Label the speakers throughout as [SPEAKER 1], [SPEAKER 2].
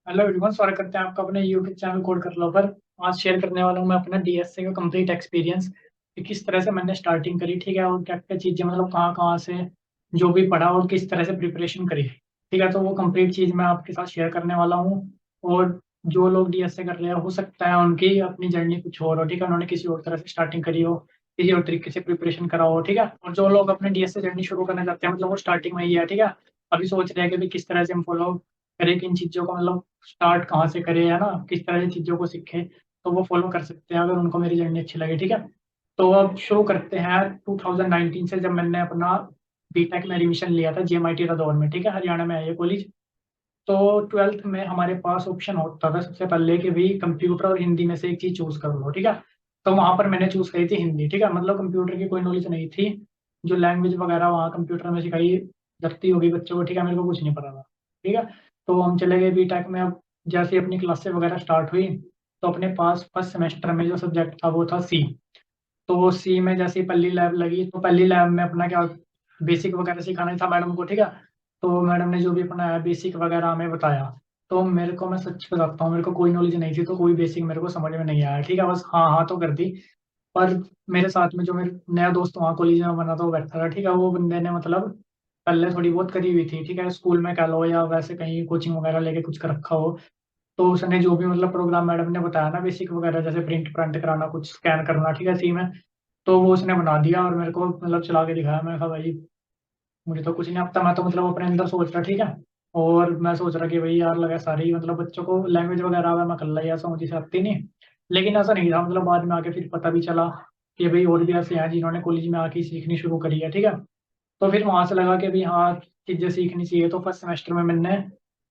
[SPEAKER 1] Hello everyone, स्वागत करते हैं आपका अपने यूट्यूब चैनल कोड कर लो पर। आज शेयर करने वाला हूँ मैं अपना डीएसए का कंप्लीट एक्सपीरियंस कि किस तरह से मैंने स्टार्टिंग करी, ठीक है, और क्या क्या चीज़ें मतलब कहाँ कहाँ से जो भी पढ़ा और किस तरह से प्रिपरेशन करी, ठीक है। तो वो कंप्लीट चीज़ मैं आपके साथ शेयर करने वाला हूँ। और जो लोग डीएसए कर रहे हैं हो सकता है उनकी अपनी जर्नी कुछ और हो, ठीक है, उन्होंने किसी और तरह से स्टार्टिंग करी हो, किसी और तरीके से प्रिपरेशन करा हो, ठीक है। और जो लोग अपने डीएसए जर्नी शुरू करना चाहते हैं मतलब वो स्टार्टिंग में ही है, ठीक है, अभी सोच रहे हैं कि भाई किस तरह से हम फॉलो करें, किन चीज़ों को मतलब स्टार्ट कहाँ से करें, है ना, किस तरह की चीज़ों को सीखें। तो वो फॉलो कर सकते हैं अगर उनको मेरी जर्नी अच्छी लगे, ठीक है। तो अब शुरू करते हैं 2019 से, जब मैंने अपना बीटेक में एडमिशन लिया था जेएमआईटी रादौर में, ठीक है, हरियाणा में है ये कॉलेज। तो ट्वेल्थ में हमारे पास ऑप्शन होता था सबसे पहले कि भाई कंप्यूटर और हिंदी में से एक चीज़ चूज कर लो, ठीक है। तो वहाँ पर मैंने चूज करी थी हिंदी, ठीक है, मतलब कंप्यूटर की कोई नॉलेज नहीं थी। जो लैंग्वेज वगैरह वहाँ कंप्यूटर में सिखाई जाती होगी बच्चों को, ठीक है, मेरे को कुछ नहीं पता था, ठीक है। तो हम चले गए बीटेक में। अब जैसे ही अपनी क्लासेस वगैरह स्टार्ट हुई तो अपने पास फर्स्ट सेमेस्टर में जो सब्जेक्ट था वो था सी। तो सी में जैसे ही पहली लैब लगी तो पहली लैब में अपना क्या बेसिक वगैरह सिखाना था मैडम को, ठीक है। तो मैडम ने जो भी अपना बेसिक वगैरह हमें बताया, तो मेरे को, मैं सच बताता हूँ, मेरे को कोई नॉलेज नहीं थी, तो कोई बेसिक मेरे को समझ में नहीं आया, ठीक है, बस हाँ हाँ तो कर दी। पर मेरे साथ में जो मेरे नया दोस्त वहाँ कॉलेज में बना था वो बैठा था, ठीक है, वो बंदे ने मतलब पहले थोड़ी बहुत करी हुई थी, ठीक है, स्कूल में कह लो या वैसे कहीं कोचिंग वगैरह लेके कुछ कर रखा हो। तो उसने जो भी मतलब प्रोग्राम मैडम ने बताया ना बेसिक वगैरह, जैसे प्रिंट प्रिंट कराना, कुछ स्कैन करना, ठीक है, सी में, तो वो उसने बना दिया और मेरे को मतलब चला के दिखाया। मैं कहा भाई मुझे तो कुछ नहीं आता, मैं तो मतलब अपने अंदर सोच रहा, ठीक है। और मैं सोच रहा कि भाई यार लगा सारी मतलब बच्चों को लैंग्वेज वगैरह आवे, मैं कर ला ऐसा मुझे से आती नहीं। लेकिन ऐसा नहीं था, मतलब बाद में आके फिर पता भी चला कि भाई और भी ऐसे हैं जिन्होंने कॉलेज में आके सीखनी शुरू करी है, ठीक है। तो फिर वहां से लगा कि भाई हाँ चीजें सीखनी चाहिए। तो फर्स्ट सेमेस्टर में मैंने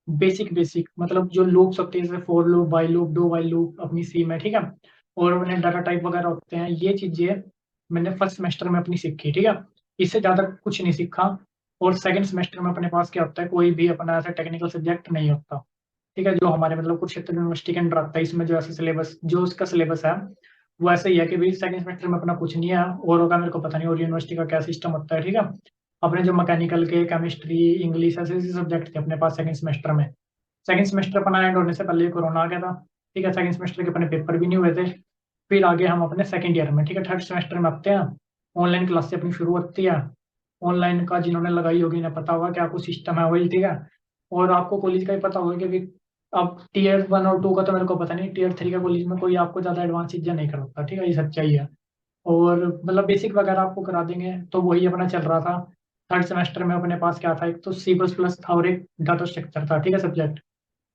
[SPEAKER 1] बेसिक बेसिक मतलब जो लूप्स होते हैं जैसे for loop, while loop, do while loop अपनी सी में, ठीक है, और अपने डाटा टाइप वगैरह होते हैं, ये चीजें मैंने फर्स्ट सेमेस्टर में अपनी सीखी, ठीक है। इससे ज्यादा कुछ नहीं सीखा। और सेकंड सेमेस्टर में अपने पास क्या होता है, कोई भी अपना ऐसा टेक्निकल सब्जेक्ट नहीं होता, ठीक है, जो हमारे मतलब कुरुक्षेत्र यूनिवर्सिटी के अंडर आता है। इसमें जो ऐसा सिलेबस, जो उसका सिलेबस है वो ऐसा ही है कि भाई सेकंड सेमेस्टर में अपना कुछ नहीं है, और होगा मेरे को पता नहीं, और यूनिवर्सिटी का क्या सिस्टम होता है, ठीक है। अपने जो मैकेनिकल के केमिस्ट्री, इंग्लिश, ऐसे ऐसे सब्जेक्ट थे अपने पास सेकंड सेमेस्टर में। सेकंड सेमेस्टर अपना एंड होने से पहले ही कोरोना आ गया था, ठीक है, सेकंड सेमेस्टर के अपने पेपर भी नहीं हुए थे। फिर आगे हम अपने सेकंड ईयर में, ठीक है, थर्ड सेमेस्टर में आते हैं। ऑनलाइन क्लास से अपनी शुरू होती है। ऑनलाइन का जिन्होंने लगाई होगी ना पता होगा क्या कुछ सिस्टम है वही, ठीक है। और आपको कॉलेज का ही पता होगा कि अब टीयर वन और टू का तो मेरे को पता नहीं, टीयर थ्री का कॉलेज में कोई आपको ज्यादा एडवांस चीजें नहीं कराता, ठीक है, ये सच्चाई है। और मतलब बेसिक वगैरह आपको करा देंगे, तो वही अपना चल रहा था। थर्ड सेमेस्टर में अपने पास क्या था, एक तो सी प्लस प्लस था और एक डाटा स्ट्रक्चर था, ठीक है, सब्जेक्ट।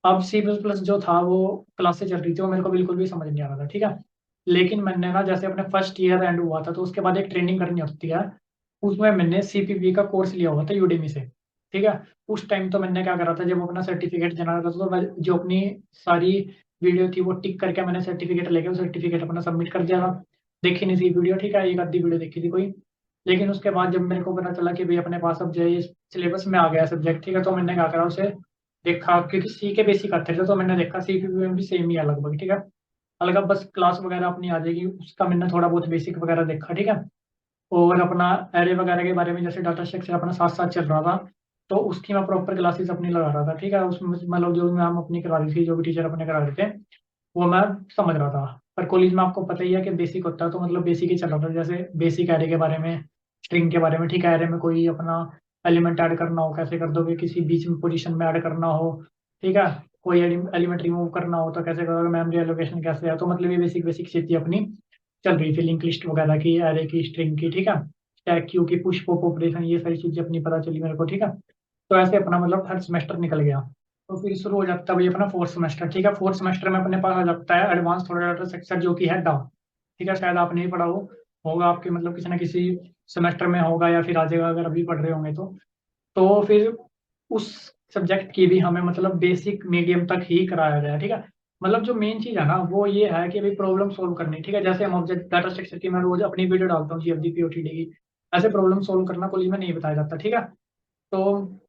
[SPEAKER 1] अब सी प्लस प्लस जो था वो क्लास से चल रही थी, वो मेरे को बिल्कुल भी समझ नहीं आ रहा था, ठीक है। लेकिन मैंने ना जैसे अपने फर्स्ट ईयर एंड हुआ था तो उसके बाद एक ट्रेनिंग करनी होती है, उसमें मैंने सीपीपी का कोर्स लिया हुआ था यूडेमी से, ठीक है। उस टाइम तो मैंने क्या करा था, जब अपना सर्टिफिकेट देना था तो मैं जो अपनी सारी वीडियो थी वो टिक करके मैंने सर्टिफिकेट लेके वो सर्टिफिकेट अपना सबमिट कर दिया था। देखी नहीं थी वीडियो, ठीक है, एक आधी वीडियो देखी थी कोई। लेकिन उसके बाद जब मेरे को पता चला कि भाई अपने पास अब जो ये सिलेबस में आ गया सब्जेक्ट, ठीक है, तो मैंने क्या करा उसे देखा, क्योंकि सी के बेसिक आते थे, तो मैंने देखा सीपीपी में भी सेम ही है लगभग, ठीक है। अलग अब बस क्लास वगैरह अपनी आ जाएगी, उसका मैंने थोड़ा बहुत बेसिक वगैरह देखा, ठीक है। और अपना एरे वगैरह के बारे में जैसे डाटा स्ट्रक्चर अपना साथ साथ चल रहा था, तो उसकी मैं प्रॉपर क्लासेस अपनी लगा रहा था, ठीक है। उसमें मतलब जो भी मैम अपनी करा रही थी, जो भी टीचर अपने करा रहे थे, वो मैं समझ रहा था। पर कॉलेज में आपको पता ही है कि बेसिक होता है, तो मतलब बेसिक ही चल रहा था, जैसे बेसिक एरे के बारे में, स्ट्रिंग के बारे में, ठीक है, एरे में कोई अपना एलिमेंट ऐड करना हो कैसे कर दोगे, किसी बीच में पोजीशन में ऐड करना हो, ठीक है, कोई एलिमेंट रिमूव करना हो तो कैसे करोगे, मेमोरी एलोकेशन कैसे है, तो मतलब ये बेसिक बेसिक चीज थी अपनी चल रही थी, लिंक लिस्ट वगैरह की, एरे की, स्ट्रिंग की, ठीक है, स्टैक क्यू की, पुश पॉप ऑपरेशन, ये सारी चीजें अपनी पता चली मेरे को, ठीक है। तो ऐसे अपना मतलब थर्ड सेमेस्टर निकल गया। तो फिर शुरू हो जाता है भाई अपना फोर्थ सेमेस्टर, ठीक है। फोर्थ सेमेस्टर में अपने पास आ जाता है एडवांस थोड़ा डाटा स्ट्रक्चर जो कि है डा, ठीक है, शायद आपने ही पढ़ा हो, होगा आपके मतलब किसी ना किसी सेमेस्टर में होगा या फिर आ जाएगा अगर अभी पढ़ रहे होंगे तो फिर उस सब्जेक्ट की भी हमें मतलब बेसिक मीडियम तक ही कराया गया, ठीक है। मतलब जो मेन चीज है ना वो ये है कि भाई प्रॉब्लम सोल्व करनी, ठीक है, जैसे हम ऑब्जेक्ट डाटा स्ट्रक्चर की मैं रोज अपनी वीडियो डालता हूँ जीएफडी पीओटीडी की, ऐसे प्रॉब्लम सोल्व करना कॉलेज में नहीं बताया जाता, ठीक है। तो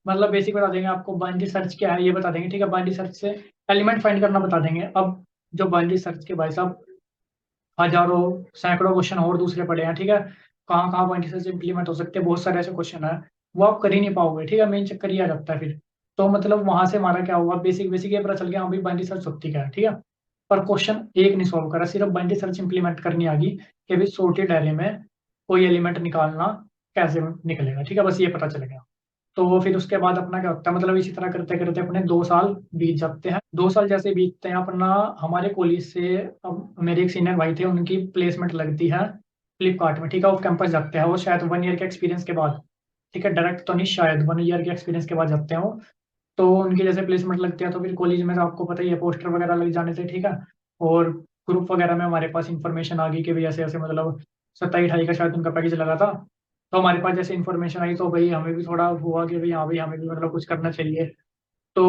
[SPEAKER 1] मतलब बेसिक बता देंगे आपको, बाइनरी सर्च क्या है ये बता देंगे, ठीक है, बाइनरी सर्च से एलिमेंट फाइंड करना बता देंगे। अब जो बाइनरी सर्च के भाई साहब हजारों सैकड़ों क्वेश्चन और दूसरे पड़े हैं, ठीक है, कहाँ कहाँ बाइनरी सर्च इम्प्लीमेंट हो सकते हैं, बहुत सारे ऐसे क्वेश्चन है, वो आप कर ही नहीं पाओगे, ठीक है, मेन चक्कर ये आ जाता है फिर। तो मतलब वहां से हमारा क्या हुआ, बेसिक बेसिक ये पता चल गया हाँ भाई बाइनरी सर्च होती क्या है, ठीक है। पर क्वेश्चन एक नहीं सॉल्व करा, सिर्फ बाइनरी सर्च इंप्लीमेंट करनी आ गई कि भाई सॉर्टेड एरे में कोई एलिमेंट निकालना कैसे निकलेगा, ठीक है, बस ये पता चल गया। तो फिर उसके बाद अपना क्या होता है, मतलब इसी तरह करते करते अपने 2 साल बीत जाते हैं। 2 साल जैसे बीतते हैं अपना, हमारे कॉलेज से अब मेरे एक सीनियर भाई थे, उनकी प्लेसमेंट लगती है फ्लिपकार्ट में, ठीक है। ऑफ कैंपस जाते हैं वो शायद 1 ईयर के एक्सपीरियंस के बाद, ठीक है, डायरेक्ट तो नहीं, शायद 1 ईयर के एक्सपीरियंस के बाद जाते हैं वो। तो उनकी जैसे प्लेसमेंट लगती है तो फिर कॉलेज में तो आपको पता ही है पोस्टर वगैरह लग जाने से, ठीक है। और ग्रुप वगैरह में हमारे पास इंफॉर्मेशन आ गई कि भाई ऐसे ऐसे मतलब 27-28 का शायद उनका पैकेज लगा था। तो हमारे पास जैसे इन्फॉर्मेशन आई तो भाई हमें भी थोड़ा हुआ कि भाई हाँ भाई हमें भी मतलब कुछ करना चाहिए। तो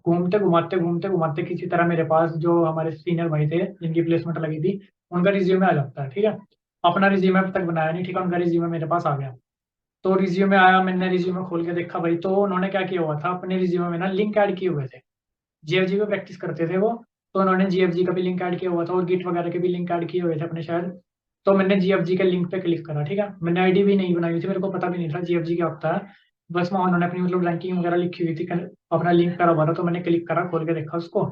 [SPEAKER 1] घूमते घुमाते किसी तरह मेरे पास जो हमारे सीनियर भाई थे जिनकी प्लेसमेंट लगी थी, उनका रिज्यूमे आ जाता है, ठीक है। अपना रिज्यूमे अब तक बनाया नहीं, ठीक है, उनका रिज्यूमे मेरे पास आ गया। तो रिज्यूमे आया, मैंने रिज्यूमे खोल के देखा भाई, तो उन्होंने क्या किया हुआ था अपने रिज्यूमे में ना, लिंक ऐड किए हुए थे। जीएफजी पे प्रैक्टिस करते थे वो, तो उन्होंने जीएफजी का भी लिंक ऐड किया हुआ था और गिट वगैरह के भी लिंक ऐड किए हुए थे अपने शायद। तो मैंने जीएफजी के लिंक पे क्लिक करा, ठीक है। मैंने आईडी भी नहीं बनाई हुई थी, मेरे को पता भी नहीं था जीएफजी क्या होता है। बस वहाँ उन्होंने अपनी मतलब रैंकिंग वगैरह लिखी हुई थी, अपना लिंक करा हुआ था, तो मैंने क्लिक करा, खोल के देखा उसको।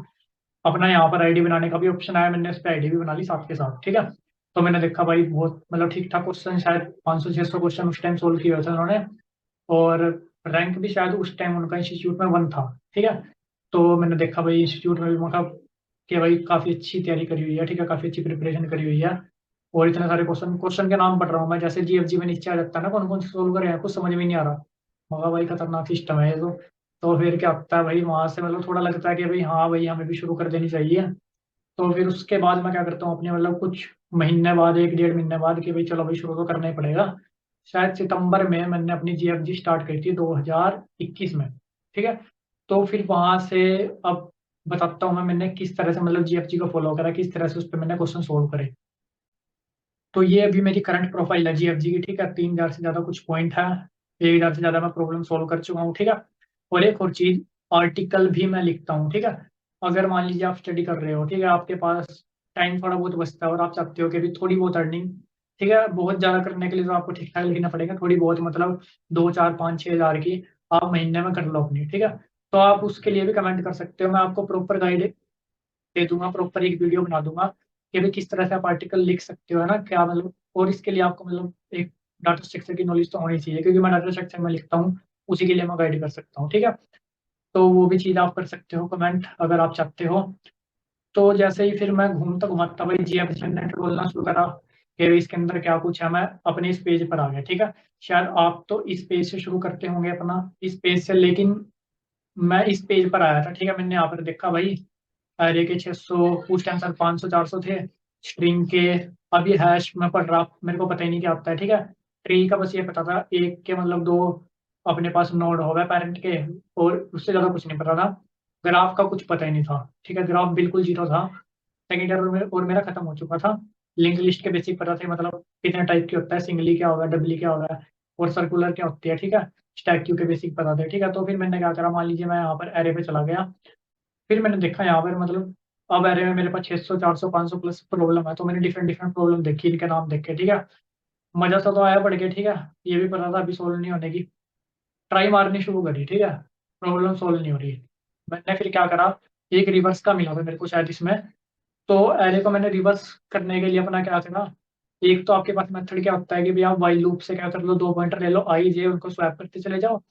[SPEAKER 1] अपना यहाँ पर आईडी बनाने का भी ऑप्शन आया, मैंने उस पर आईडी भी बना ली साथ के साथ, ठीक है। तो मैंने देखा भाई बहुत मतलब ठीक ठाक क्वेश्चन, शायद 500-600 क्वेश्चन उस टाइम सोल्व किए हुए थे उन्होंने। और रैंक भी शायद उस टाइम उनका इंस्टीट्यूट में 1 था, ठीक है। तो मैंने देखा भाई इंस्टीट्यूट में भी मतलब कि भाई काफ़ी अच्छी तैयारी करी हुई है, ठीक है, काफ़ी अच्छी प्रिपरेशन करी हुई है। और इतने सारे क्वेश्चन क्वेश्चन के नाम पढ़ रहा हूँ मैं, जैसे जीएफजी में नीचे आ जाता है ना कौन कौन से सोल्व करे हैं, कुछ समझ में नहीं आ रहा। मगा भाई खतरनाक सिस्टम है ये तो फिर क्या होता है भाई वहां से मतलब थोड़ा लगता है कि भाई हाँ भाई हमें भी शुरू कर देनी चाहिए। तो फिर उसके बाद मैं क्या करता हूँ अपने मतलब कुछ महीने बाद, 1-1.5 महीने बाद, कि भाई चलो भाई शुरू तो करना ही पड़ेगा। शायद सितंबर में मैंने अपनी जीएफजी स्टार्ट करी थी 2021 में, ठीक है। तो फिर वहां से अब बताता हूँ मैंने किस तरह से मतलब जीएफजी को फॉलो करा, किस तरह से उस पर मैंने क्वेश्चन सोल्व करे। तो ये अभी मेरी करंट प्रोफाइल है जीएफजी की, ठीक है। 3,000 से ज्यादा कुछ पॉइंट है, 1,000 से ज्यादा मैं प्रॉब्लम सोल्व कर चुका हूँ, ठीक है। और एक और चीज, आर्टिकल भी मैं लिखता हूँ, ठीक है। अगर मान लीजिए आप स्टडी कर रहे हो, ठीक है, आपके पास टाइम थोड़ा बहुत बचता है और आप चाहते हो कि भी थोड़ी बहुत अर्निंग, ठीक है, बहुत ज्यादा करने के लिए तो आपको ठीक ठाक लिखना पड़ेगा, थोड़ी बहुत मतलब 2, 4, 5, 6 हज़ार की आप महीने में कर लो अपनी, ठीक है। तो आप उसके लिए भी कमेंट कर सकते हो, मैं आपको प्रॉपर गाइड दे दूंगा, प्रॉपर एक वीडियो बना दूंगा कि भाई किस तरह से आप आर्टिकल लिख सकते हो, है ना, क्या मतलब। और इसके लिए आपको मतलब एक डाटा स्ट्रक्चर की नॉलेज तो होनी चाहिए, क्योंकि मैं डाटा स्ट्रक्चर में लिखता हूँ, उसी के लिए मैं गाइड कर सकता हूँ, ठीक है। तो वो भी चीज़ आप कर सकते हो कमेंट अगर आप चाहते हो। तो जैसे ही फिर मैं घूमता घुमाता भाई जीएफ जनरेट बोलना शुरू करा कि भाई इसके अंदर क्या कुछ है, मैं अपने इस पेज पर आ गया, ठीक है। शायद आप तो इस पेज से शुरू करते होंगे अपना, इस पेज से, लेकिन मैं इस पेज पर आया था, ठीक है। मैंने यहाँ पर देखा भाई एरे के 600, उस टाइम सर 500-400 थे, स्ट्रिंग के। अब ये हैश में पढ़ रहा, मेरे को पता ही नहीं क्या होता है, ठीक है। ट्री का बस ये पता था एक के मतलब दो अपने पास नोड हो गए पेरेंट के, और उससे ज्यादा कुछ नहीं पता था। ग्राफ का कुछ पता ही नहीं था, ठीक है, ग्राफ बिल्कुल जीरो था। सेकेंड ईयर और मेरा खत्म हो चुका था। लिंक लिस्ट के बेसिक पता थे, मतलब कितने टाइप के होता है, सिंगली क्या होगा, डबली क्या होगा, और सर्कुलर क्या होती है, ठीक है। स्टैक क्यू के बेसिक पता थे, ठीक है। तो फिर मैंने क्या करा, मान लीजिए मैं यहाँ पर एरे पे चला गया। फिर मैंने देखा यहाँ पर मतलब अब एरे में मेरे पास 600, 400, 500 प्लस प्रॉब्लम है, तो मैंने डिफरेंट डिफरेंट प्रॉब्लम देखी, इनके नाम देखे, ठीक है। मजा सा तो आया पढ़ के, ठीक है। ये भी पता था अभी सोल्व नहीं होने की, ट्राई मारनी शुरू करी, ठीक है। प्रॉब्लम सोल्व नहीं हो रही। मैंने फिर क्या करा, एक रिवर्स का मिला था मेरे को शायद इसमें। तो एरे को मैंने रिवर्स करने के लिए अपना क्या करा, एक तो आपके पास मेथड क्या होता है कि भाई आप वाइल लूप से क्या कर लो, 2 पॉइंटर ले लो आई जे, उनको स्वैप करते चले जाओ,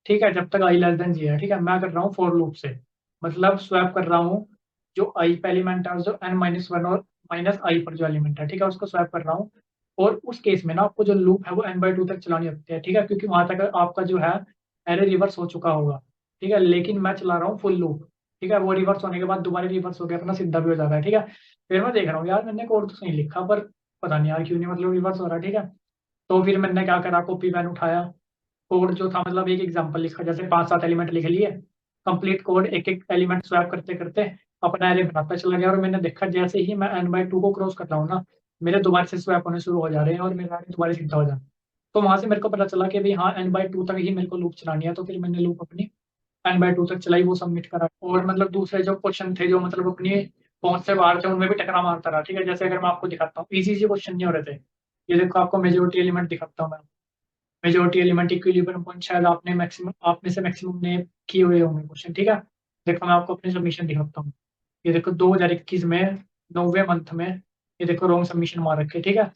[SPEAKER 1] ठीक है, जब तक आई लेस देन जे है, ठीक है। मैं कर रहा हूँ फॉर लूप से, मतलब स्वैप कर रहा हूँ जो आई पे एलिमेंट है, जो n-1 और माइनस आई पर जो एलिमेंट है, ठीक है, उसको स्वैप कर रहा हूँ। और उस केस में ना आपको जो लूप है वो n/2 तक चलानी होती है, ठीक है, क्योंकि वहां तक आपका जो है एरे रिवर्स हो चुका होगा, ठीक है। लेकिन मैं चला रहा हूँ फुल लूप, ठीक है, वो रिवर्स होने के बाद दोबारा रिवर्स हो गया अपना सीधा भी हो जाता है, ठीक है। फिर मैं देख रहा हूँ यार मैंने कोड तो सही लिखा, पर पता नहीं यार क्यों नहीं मतलब रिवर्स हो रहा है, ठीक है। तो फिर मैंने क्या करा, कॉपी पेन उठाया, कोड जो था मतलब एक एग्जांपल लिखा, जैसे 5-7 एलिमेंट लिख लिए, कंप्लीट कोड एक एक एलिमेंट स्वैप करते करते अपना एरे बनाता चला गया। और मैंने देखा जैसे ही मैं n/2 को क्रॉस कर रहा हूँ ना, मेरे दोबारा से स्वैप होने शुरू हो जा रहे हैं और मेरा एरे दोबारा सीधा हो जा रहा है। तो वहां से मेरे को पता चला कि भाई हाँ n/2 तक ही मेरे को लूप चलानी है, तो फिर मैंने लूप अपनी n/2 तक चलाई, वो सबमिट करा। और मतलब दूसरे जो क्वेश्चन थे जो मतलब अपनी पहुंच से बाहर थे, उनमें भी टकरा मारता रहा, ठीक है। जैसे अगर मैं आपको दिखाता हूँ, इजी इजी क्वेश्चन नहीं हो रहे थे, ये देखो आपको मेजोरिटी एलिमेंट दिखाता हूँ मैं। मेजोरिटी एलिमेंट इक्विलिब्रियम पॉइंट शायद आपने मैक्सिमम, आप में से मैक्सिमम ने किए हुए होंगे क्वेश्चन, ठीक है। देखो मैं आपको अपनी सबमिशन दिखाता हूँ। ये देखो 2021 में 9वें मंथ में, ये देखो रॉन्ग सबमिशन मार रखे, ठीक है।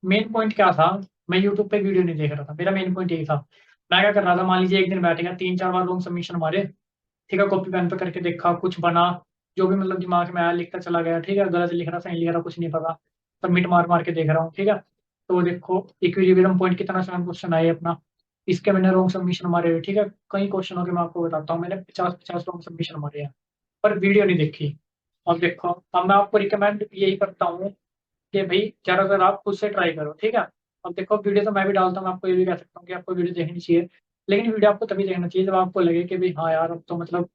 [SPEAKER 1] मेन पॉइंट क्या था, मैं यूट्यूब पे वीडियो नहीं देख रहा था, मेरा मेन पॉइंट यही था। मैं क्या कर रहा था, मान लीजिए एक दिन बैठेगा 3-4 बार रॉन्ग सबमिशन मारे, ठीक है, कॉपी पेन पे करके देखा, कुछ बना, जो भी मतलब दिमाग में आया लिखता चला गया, ठीक है, गलत लिख रहा सही लिख रहा कुछ नहीं पता, सबमिट मार मार के देख रहा हूँ, ठीक है। तो देखो इक्विलिब्रियम पॉइंट कितना सेवन क्वेश्चन आए अपना, इसके मैंने रॉन्ग सबमिशन मारे हुए, ठीक है। कई क्वेश्चनों के मैं आपको बताता हूँ, मैंने 50-50 रॉन्ग सबमिशन मारे हैं, पर वीडियो नहीं देखी। अब देखो, अब मैं आपको रिकमेंड यही करता हूँ कि भाई ज़्यादातर आप खुद से ट्राई करो, ठीक है। अब देखो वीडियो तो मैं भी डालता हूँ, मैं आपको ये भी कह सकता हूँ कि आपको वीडियो देखनी चाहिए, लेकिन वीडियो आपको तभी देखना चाहिए जब आपको लगे कि भाई हाँ यार अब तो मतलब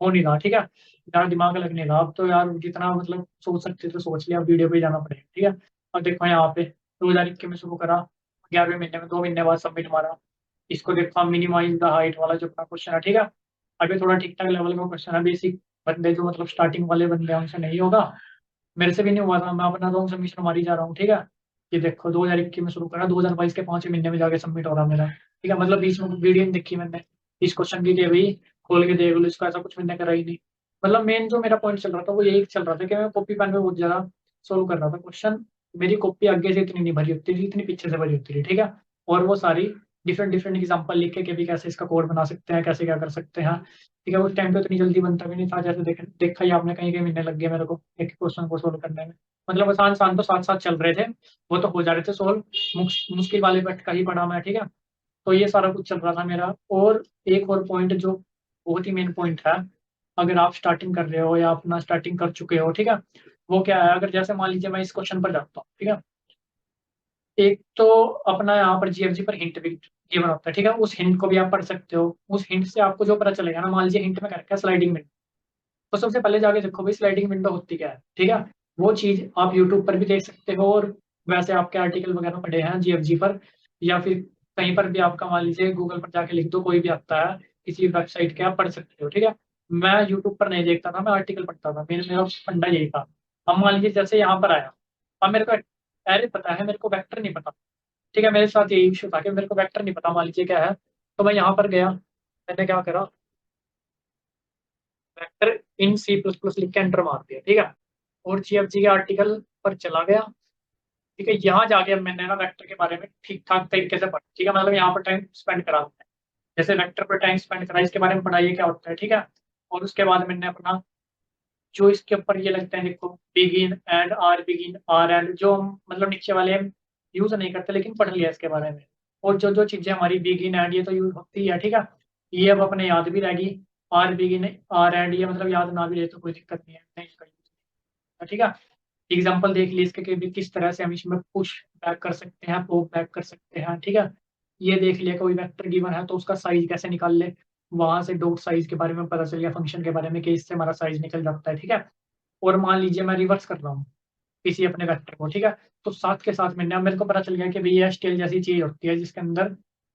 [SPEAKER 1] हो नहीं रहा, ठीक है, ज़्यादा दिमाग लगने लगा, अब तो यार जितना मतलब सोच सकते थे सोच लिया, अब वीडियो पे जाना पड़ेगा, ठीक है। अब देखो यहाँ पे 2021 में शुरू करा, 11वें महीने में 2 महीने बाद सबमिट मारा। इसको देखो, मिनिमाइज द हाइट वाला जो अपना क्वेश्चन है, ठीक है। अभी थोड़ा ठीक ठाक लेवल का क्वेश्चन है, बेसिक बंदे जो मतलब स्टार्टिंग वाले बंदे हैं उनसे नहीं होगा, मेरे से भी नहीं हुआ था, मैं अपना रॉन्ग सबमिशन मारी जा रहा हूँ, ठीक है। ये देखो 2021 में शुरू करा, 2022 के 5वें महीने में जाके सबमिट हो रहा मेरा, ठीक है। मतलब बीच में वीडियो नहीं देखी मैंने इस क्वेश्चन की कि भाई खोल के देख लो इसका, ऐसा कुछ मैंने करा ही नहीं। मतलब मेन जो मेरा पॉइंट चल रहा था वो यही चल रहा था कि मैं कॉपी पेन में बहुत ज्यादा सोल्व कर रहा था क्वेश्चन, मेरी कॉपी आगे से इतनी नहीं भरी होती थी, इतनी पीछे से भरी होती थी, ठीक है। और वो सारी डिफरेंट डिफरेंट एग्जाम्पल लिख के भी कैसे इसका कोड बना सकते हैं, कैसे क्या कर सकते हैं, ठीक है। उस टाइम पे उतनी जल्दी बनता भी नहीं था, जैसे देखा ही आपने, कहीं कहीं महीने लग गए मेरे को एक क्वेश्चन को सोल्व करने में। मतलब आसान आसान तो साथ साथ चल रहे थे, वो तो हो जा रहे थे सोल्व, मुश्किल वाले पे अटका ही पड़ा मैं, ठीक है। तो ये सारा कुछ चल रहा था मेरा। और एक और पॉइंट जो बहुत ही मेन पॉइंट है, अगर आप स्टार्टिंग कर रहे हो या अपना स्टार्टिंग कर चुके हो, ठीक है, वो क्या है, अगर जैसे मान लीजिए मैं इस क्वेश्चन पर जाता हूँ, ठीक है, एक तो अपना यहाँ पर जीएफजी पर हिंट भी गिवन होता है, ठीक है, उस हिंट को भी आप पढ़ सकते हो, उस हिंट से आपको जो पता चलेगा ना, मान लीजिए हिंट में कर रखा है स्लाइडिंग विंडो, तो सबसे पहले जाके देखो भाई स्लाइडिंग विंडो होती क्या है, ठीक है। वो चीज आप यूट्यूब पर भी देख सकते हो, और वैसे आपके आर्टिकल वगैरह पढ़े हैं जीएफजी पर, या फिर कहीं पर भी आपका मान लीजिए गूगल पर जाके लिख दो, कोई भी आता है किसी वेबसाइट के, आप पढ़ सकते हो, ठीक है। मैं यूट्यूब पर नहीं देखता था, मैं आर्टिकल पढ़ता था, मेरा फंडा यही था। अब मान लीजिए जैसे यहाँ पर आया, अब मेरे को एरे पता है, मेरे को वेक्टर नहीं पता, ठीक है। मेरे साथ यही इशू था कि मेरे को वेक्टर नहीं पता, मान लीजिए क्या है, तो मैं यहाँ पर गया, मैंने क्या करा, वेक्टर इन सी प्लस प्लस लिख के एंटर मार दिया, ठीक है, और जीएफजी के आर्टिकल पर चला गया, ठीक है। यहाँ जाके अब मैंने ना वेक्टर के बारे में ठीक ठाक तरीके से पढ़ा, ठीक है, मतलब यहाँ पर टाइम स्पेंड करा मैंने, जैसे वेक्टर पर टाइम स्पेंड करा, इसके बारे में पढ़ाइए क्या होता है, ठीक है। और उसके बाद मैंने अपना जो इसके ऊपर ये लगता है, देखो बिगिन आर एंड, जो हम मतलब नीचे वाले हम यूज नहीं करते लेकिन पढ़ लिया इसके बारे में। और जो जो चीजें हमारी बिगिन एंड ये तो यूज होती है, ठीक है, ये अब अपने याद भी रहेगी। आर बिगिन आर एंड ये मतलब याद ना भी रहे तो कोई दिक्कत नहीं है, नहीं इसका use है, ठीक है। एग्जाम्पल देख ली इसके कि भी किस तरह से हम इसमें पुश बैक कर सकते हैं, पॉप बैक कर सकते हैं, ठीक है। ये देख लिया कोई वेक्टर गिवन है तो उसका साइज कैसे निकाल ले, वहां से डॉट साइज के बारे में पता चल गया, फंक्शन के बारे में कि इससे हमारा साइज निकल जाता है, ठीक है। और मान लीजिए मैं रिवर्स कर रहा हूँ किसी अपने वेक्टर को, ठीक है, तो साथ के साथ मैंने, अब मेरे को पता चल गया कि भाई ये एचटीएल जैसी चीज होती है जिसके अंदर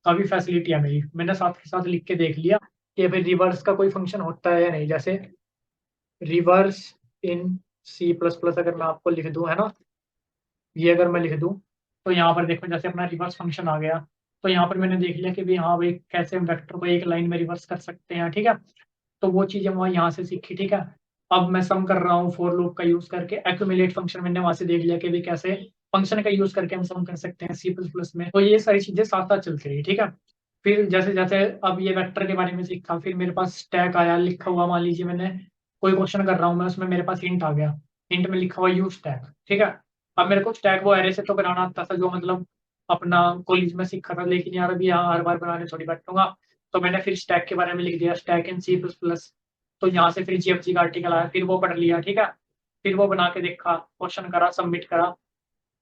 [SPEAKER 1] काफी फैसिलिटी है मेरी, मैंने साथ के साथ लिख के देख लिया कि भाई रिवर्स का कोई फंक्शन होता है या नहीं, जैसे रिवर्स इन सी प्लस प्लस अगर मैं आपको लिख दूं, है ना, ये अगर मैं लिख दूं, तो यहाँ पर देखो जैसे अपना रिवर्स फंक्शन आ गया, तो यहाँ पर मैंने देख लिया कि भाई हाँ भाई कैसे हम वेक्टर को एक लाइन में रिवर्स कर सकते हैं, ठीक है। तो वो चीजें वहाँ यहाँ से सीखी, ठीक है। अब मैं सम कर रहा हूँ फॉर लूप का यूज करके, एक्यूमुलेट फंक्शन मैंने वहां से देख लिया कि भाई कैसे फंक्शन का यूज करके हम सम कर सकते हैं सी प्लस प्लस में, तो ये सारी चीजें साथ साथ चलती रही, ठीक है। फिर जैसे जैसे अब ये वेक्टर के बारे में सीखा, फिर मेरे पास स्टैक आया लिखा हुआ, मान लीजिए मैंने कोई क्वेश्चन कर रहा हूँ मैं, उसमें मेरे पास हिंट आ गया, हिंट में लिखा हुआ यूज स्टैक, ठीक है। अब मेरे को स्टैक वो एरे से तो बनाना आता था जो मतलब अपना कॉलेज में सीखा था, लेकिन यार अभी यहाँ हर बार बनाने थोड़ी बैठूंगा, तो मैंने फिर स्टैक के बारे में लिख दिया, stack in C plus plus. तो यहाँ से फिर जीएफजी का आर्टिकल आया, फिर वो पढ़ लिया, ठीक है, फिर वो बना के देखा, क्वेश्चन करा, सबमिट करा।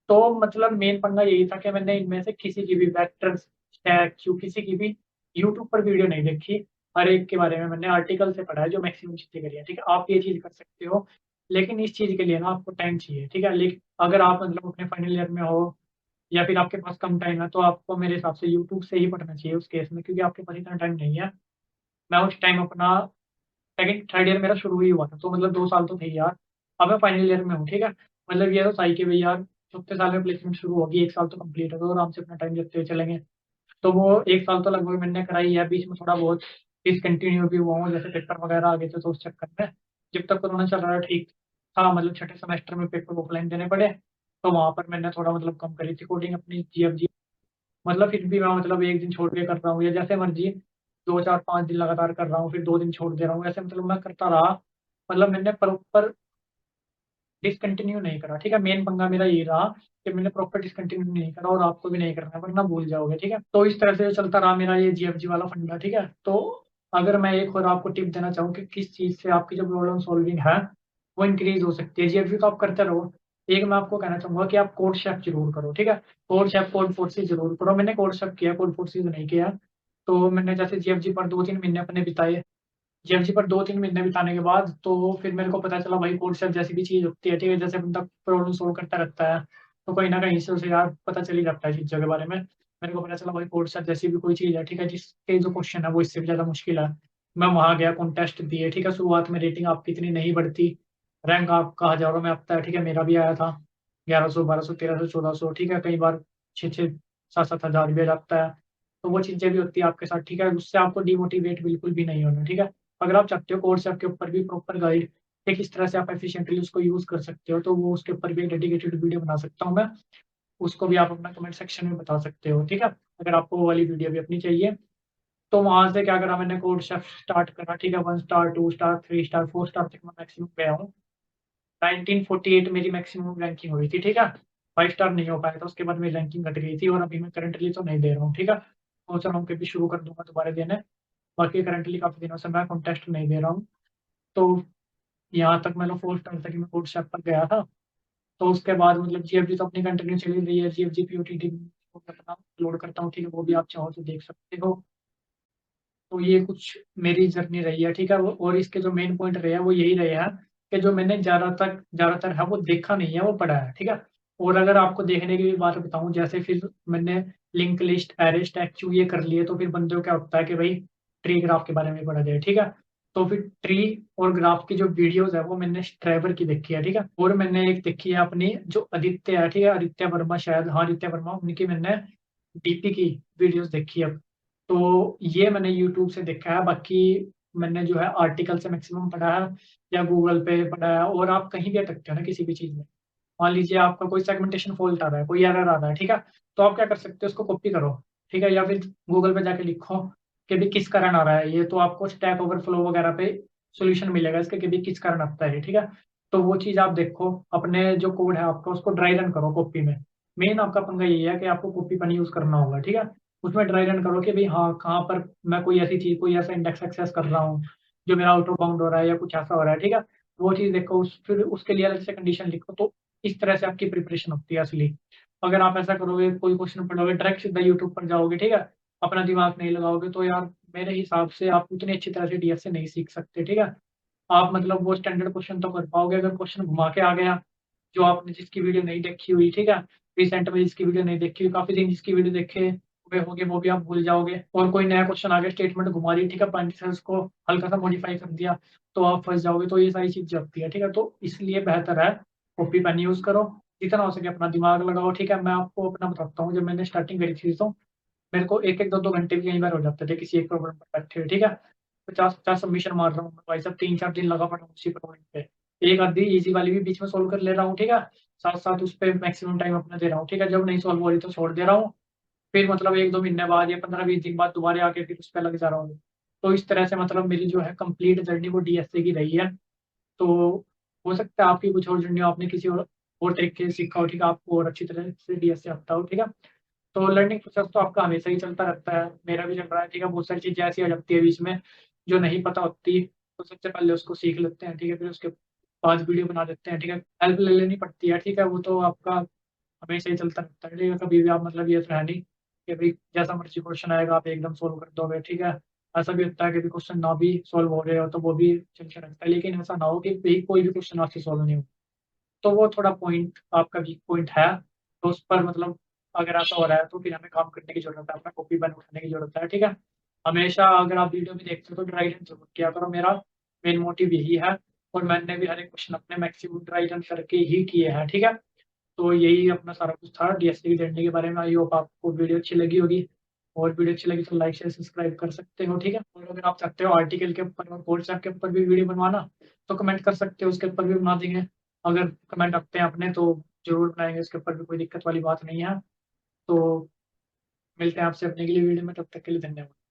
[SPEAKER 1] तो मतलब मेन पंगा यही था कि मैंने इनमें से किसी की भी वेक्टर स्टैक क्यू किसी की भी यूट्यूब पर वीडियो नहीं देखी, हर एक के बारे में मैंने आर्टिकल से पढ़ा है जो मैक्सिमम चीजें करी है, ठीक है। आप ये चीज कर सकते हो, लेकिन इस चीज के लिए ना आपको टाइम चाहिए, ठीक है। लेकिन अगर आप मतलब अपने फाइनल ईयर में हो या फिर आपके पास कम टाइम है, तो आपको मेरे हिसाब से यूट्यूब से ही पढ़ना चाहिए उस केस में, क्योंकि आपके पास इतना टाइम नहीं है। मैं उस टाइम अपना सेकंड थर्ड ईयर मेरा शुरू ही हुआ था, तो मतलब 2 साल तो थे ही यार। अब मैं फाइनल ईयर में हूँ, ठीक है। मतलब ये तो सही कि भाई यार चौथे साल में प्लेसमेंट शुरू होगी, 1 साल तो कंप्लीट होगा और आराम से अपना टाइम देते हुए चलेंगे। तो वो 1 साल तो लगभग मैंने कराई है, बीच में थोड़ा बहुत डिसकंटिन्यू भी हुआ हूँ, जैसे पेपर वगैरह आ गए थे तो उस चक्कर में। जब तक कोरोना चल रहा था ठीक था, मतलब छठे सेमेस्टर में पेपर ऑफलाइन देने पड़े, तो वहाँ पर मैंने थोड़ा मतलब कम करी थी कोडिंग अपनी जीएफजी। मतलब फिर भी मैं मतलब 1 दिन छोड़ के कर रहा हूँ या जैसे मर्ज़ी 2, 4, 5 दिन लगातार कर रहा हूँ, फिर 2 दिन छोड़ दे रहा हूँ, ऐसे मतलब मैं करता रहा। मतलब मैंने प्रॉपर डिसकंटिन्यू नहीं करा, ठीक है? मेन पंगा मेरा ये रहा कि मैंने प्रॉपर डिसकंटिन्यू नहीं करा, और आपको भी नहीं करना है वरना भूल जाओगे, ठीक है? तो इस तरह से चलता रहा मेरा ये जीएफजी वाला फंडा, ठीक है? तो अगर मैं एक और आपको टिप देना चाहूँ कि किस चीज़ से आपकी जो प्रॉब्लम सॉल्विंग है, वो इंक्रीज़ हो सकती है। जीएफजी तो आप करते रहो। एक मैं आपको कहना चाहूँगा कि आप कोड शेफ ज़रूर करो, ठीक है? कोड शेफ, कोड फोर्सेस ज़रूर करो। मैंने कोड शेफ किया, कोड फोर्सेस नहीं किया। तो मैंने जैसे जीएफजी पर 2-3 महीने अपने बिताए। जीएफजी पर 2-3 महीने बिताने के बाद तो फिर मेरे को पता चला भाई कोड शेफ जैसी भी चीज़ होती है, ठीक है? जैसे बंदा प्रॉब्लम सॉल्व करता रहता है, तो कहीं न कहीं से उसे यार पता चल ही जाता है चीज़ों के बारे में। मेरे को पता चला भाई कोड शेफ जैसी भी कोई चीज़ है, ठीक है? जिसके जो क्वेश्चन है वो इससे भी ज़्यादा मुश्किल है। मैं वहाँ गया, कॉन्टेस्ट दिए, ठीक है? शुरुआत में रेटिंग आपकी इतनी नहीं बढ़ती, रैंक आपका हज़ारों में आता है, ठीक है? मेरा भी आया था 1100, 1200, 1300, 1400, ठीक है? कई बार 6-6, 7-7 हज़ार भी आ जाता है। तो वो चीज़ें भी होती है आपके साथ, ठीक है? उससे आपको डिमोटिवेट बिल्कुल भी नहीं होना, ठीक है? अगर आप चाहते हो कोर्स के ऊपर भी प्रॉपर गाइड कि किस तरह से आप एफिशिएंटली उसको यूज़ कर सकते हो, तो वो उसके ऊपर भी एक डेडिकेटेड वीडियो बना सकता हूँ मैं। उसको भी आप अपना कमेंट सेक्शन में बता सकते हो, ठीक है? अगर आपको वो वाली वीडियो भी अपनी चाहिए, तो वहाँ से क्या करा मैंने कोड शेफ स्टार्ट करा, ठीक है? 1 स्टार, 2 स्टार, 3 स्टार, 4 स्टार तक मैं मैक्सिमम गया हूँ। 1948 मेरी मैक्सिमम रैंकिंग हुई थी, ठीक है? 5 स्टार नहीं हो पाया था, उसके बाद मेरी रैंकिंग घट गई थी, और अभी मैं करंटली तो नहीं दे रहा हूँ, ठीक है? सोच रहा हूँ कि अभी शुरू कर दूँगा दोबारा देने। बाकी करंटली काफ़ी दिनों से मैं कॉन्टेस्ट नहीं दे रहा हूँ। तो यहाँ तक मतलब 4 स्टार तक मैं कोर्स पर गया था। तो उसके बाद मतलब जीएफजी तो अपनी कंटिन्यू चल ही रही है, जीएफजी पीओटीटी को मैं अपना अपलोड करता हूँ, ठीक है? वो भी आप चाहो तो देख सकते हो। तो ये कुछ मेरी जर्नी रही है, ठीक है? वो और इसके जो मेन पॉइंट रहे हैं वो यही रहे हैं कि जो मैंने ज़्यादातर है वो देखा नहीं है, वो पढ़ा है, ठीक है? और अगर आपको देखने की भी बात बताऊँ, जैसे फिर मैंने लिंक लिस्ट, अरे, स्टैच्यू ये कर लिए, तो फिर बंदे को क्या होता है कि भई ट्री ग्राफ के बारे में पढ़ा जाए, ठीक है? तो फिर ट्री और ग्राफ की जो वीडियोज़ है वो मैंने ट्रेवर की देखी है, ठीक है? और मैंने एक देखी है अपनी जो आदित्य है, ठीक है? आदित्य वर्मा शायद, हाँ, आदित्य वर्मा, उनकी मैंने डीपी की वीडियोज़ देखी है। तो ये मैंने यूट्यूब से देखा है, बाकी मैंने जो है आर्टिकल से मैक्सिमम पढ़ा है या गूगल पे पढ़ा है, और आप कहीं भी अटकते हो ना किसी भी चीज़ में। मान लीजिए आपका कोई सेगमेंटेशन फ़ॉल्ट आ रहा है, कोई एरर आ रहा है, ठीक है? तो आप क्या कर सकते हो, उसको कॉपी करो, ठीक है? या फिर गूगल पे जाके लिखो कि भई किस कारण आ रहा है ये, तो आपको स्टैक ओवरफ्लो वगैरह पे सॉल्यूशन मिलेगा इसका कि भई किस कारण आता है ये, ठीक है? तो वो चीज़ आप देखो, अपने जो कोड है आपका उसको ड्राई रन करो कॉपी में। मेन आपका पंगा यही है कि आपको कॉपी पेन यूज़ करना होगा, ठीक है? उसमें ड्राई रन करो कि भई हाँ, कहाँ पर मैं कोई ऐसी चीज़, कोई ऐसा इंडेक्स एक्सेस कर रहा हूँ, जो मेरा आउट ऑफ बाउंड हो रहा है या कुछ ऐसा हो रहा है, ठीक है? वो चीज़ देखो, फिर उसके लिए अलग से कंडीशन लिखो, तो इस तरह से आपकी प्रिपरेशन होती है असली। अगर आप ऐसा करोगे, कोई क्वेश्चन पढ़ोगे, डायरेक्ट सीधा यूट्यूब पर जाओगे, ठीक है? अपना दिमाग नहीं लगाओगे, तो यार मेरे हिसाब से आप उतनी अच्छी तरह से डीएस से नहीं सीख सकते, ठीक है? आप मतलब वो स्टैंडर्ड क्वेश्चन तो कर पाओगे, अगर क्वेश्चन घुमा के आ गया, जो आपने जिसकी वीडियो नहीं देखी हुई, ठीक है? रिसेंट में जिसकी वीडियो नहीं देखी हुई, काफ़ी दिन जिसकी वीडियो देखे हुए होगे, वो भी आप भूल जाओगे, और कोई नया क्वेश्चन आ गया, स्टेटमेंट घुमा दी, ठीक है? पाकिस्तान को हल्का-सा मॉडिफाई कर दिया, तो आप फँस जाओगे, तो ये सारी चीज़ें होती है, ठीक है? तो इसलिए बेहतर है कॉपी पेन यूज़ करो, जितना हो सके अपना दिमाग लगाओ, ठीक है? मैं आपको अपना बताता हूँ, जब मैंने स्टार्टिंग करी थी तो मेरे को 1-1, 2-2 घंटे भी कई बार हो जाते थे किसी एक प्रॉब्लम पर बैठे हुए, ठीक है? 50-50 सबमिशन मार रहा हूँ मैं भाई साहब, 3-4 दिन लगा पड़ा हूँ उसी प्रॉब्लम पे। एक आधी ईज़ी वाली भी बीच में सॉल्व कर ले रहा हूँ, ठीक है? साथ-साथ उस पे मैक्सिमम टाइम अपना दे रहा हूँ, ठीक है? जब नहीं सॉल्व हो रही तो छोड़ दे रहा हूँ, फिर मतलब 1-2 महीने बाद या 15-20 दिन बाद दोबारा आके फिर उस पे लग जा रहा हूँ। तो इस तरह से मतलब मेरी जो है कंप्लीट जर्नी वो डीएसए की रही है। तो हो सकता है आपकी कुछ और जर्नी हो, आपने किसी और तरीके से सीखा हो, ठीक है? आपको और अच्छी तरह से डीएसए आता हो, ठीक है? तो लर्निंग प्रोसेस तो आपका हमेशा ही चलता रहता है, मेरा भी चल रहा है, ठीक है? बहुत सारी चीज़ें ऐसी आ जाती है बीच में, जो नहीं पता होती, तो सबसे पहले उसको सीख लेते हैं, ठीक है? फिर उसके बाद वीडियो बना देते हैं, ठीक है? हेल्प ले लेनी पड़ती है, ठीक है? वो तो आपका हमेशा ही चलता रहता है, ठीक है? कभी भी आप मतलब ये तो है नहीं कि भई जैसा मर्ज़ी क्वेश्चन आएगा आप एकदम सॉल्व कर दोगे, ठीक है? ऐसा भी होता है कि क्वेश्चन ना भी सॉल्व हो रहे हो, तो वो भी चलता रहता है, लेकिन ऐसा ना हो कि भई कोई भी क्वेश्चन आपसे सॉल्व नहीं हो। तो वो थोड़ा पॉइंट आपका वीक पॉइंट है, तो उस पर मतलब अगर ऐसा हो रहा है तो फिर हमें काम करने की ज़रूरत है, अपना कॉपी पेन उठाने की ज़रूरत है, ठीक है? हमेशा अगर आप वीडियो भी देखते हो तो ड्राई रन ज़रूर किया करो, मेरा मेन मोटिव यही है, और मैंने भी हर एक क्वेश्चन अपने मैक्सिमम ड्राई रन करके ही किए हैं, ठीक है? तो यही अपना सारा कुछ था डीएसए की जर्नी के बारे में। आई होप आपको वीडियो अच्छी लगी होगी। और वीडियो अच्छी लगी तो लाइक शेयर सब्सक्राइब कर सकते हो, ठीक है। और अगर आप चाहते हो आर्टिकल के ऊपर और कोर्स के ऊपर भी वीडियो बनवाना तो कमेंट कर सकते हो, उसके ऊपर भी बना देंगे। अगर कमेंट रखते हैं अपने तो जरूर बनाएंगे, उसके ऊपर भी कोई दिक्कत वाली बात नहीं है। तो मिलते हैं आपसे अपने के लिए वीडियो में, तब तक के लिए धन्यवाद।